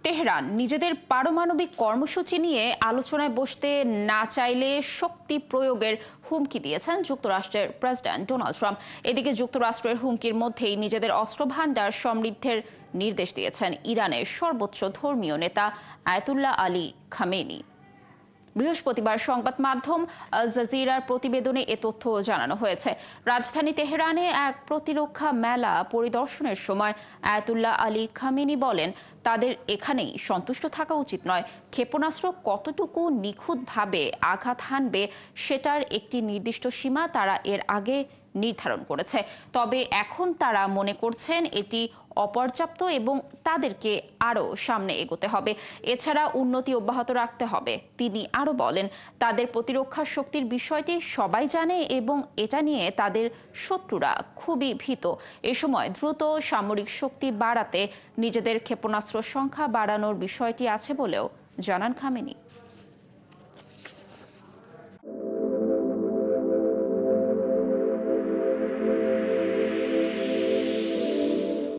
Tehran নিজেদের পারমাণবিক কর্মসূচি নিয়ে আলোচনায় বসতে না চাইলে শক্তি প্রয়োগের হুমকি দিয়েছেন যুক্তরাষ্ট্রের প্রেসিডেন্ট ডোনাল্ড ট্রাম্প। এদিকে যুক্তরাষ্ট্রের হুমকির মধ্যেই নিজেদের অস্ত্রভান্ডার সমৃদ্ধের নির্দেশ দিয়েছেন ইরানের সর্বোচ্চ ধর্মীয় নেতা আয়াতুল্লাহ আলী খামেনি। বৃহস্পতিবার সংবাদ মাধ্যম আল জাজিরার প্রতিবেদনে এ তথ্য জানানো হয়েছে। রাজধানী তেহরানে এক প্রতিরক্ষা মেলা পরিদর্শনের সময় আয়াতুল্লাহ আলী খামেনি বলেন, তাদের এখানেই সন্তুষ্ট থাকা উচিত নয়। ক্ষেপণাস্ত্র কতটুকু নিখুঁতভাবে আঘাত হানবে সেটার একটি নির্দিষ্ট সীমা তারা এর আগে নির্ধারণ করেছে। তবে এখন তারা মনে করছেন এটি অপর্যাপ্ত এবং তাদেরকে আরও সামনে এগোতে হবে। এছাড়া উন্নতি অব্যাহত রাখতে হবে। তিনি আরও বলেন, তাদের প্রতিরক্ষা শক্তির বিষয়টি সবাই জানে এবং এটা নিয়ে তাদের শত্রুরা খুবই ভীত। এ সময় দ্রুত সামরিক শক্তি বাড়াতে নিজেদের ক্ষেপণাস্ত্র সংখ্যা বাড়ানোর বিষয়টি আছে বলেও জানান খামেনি।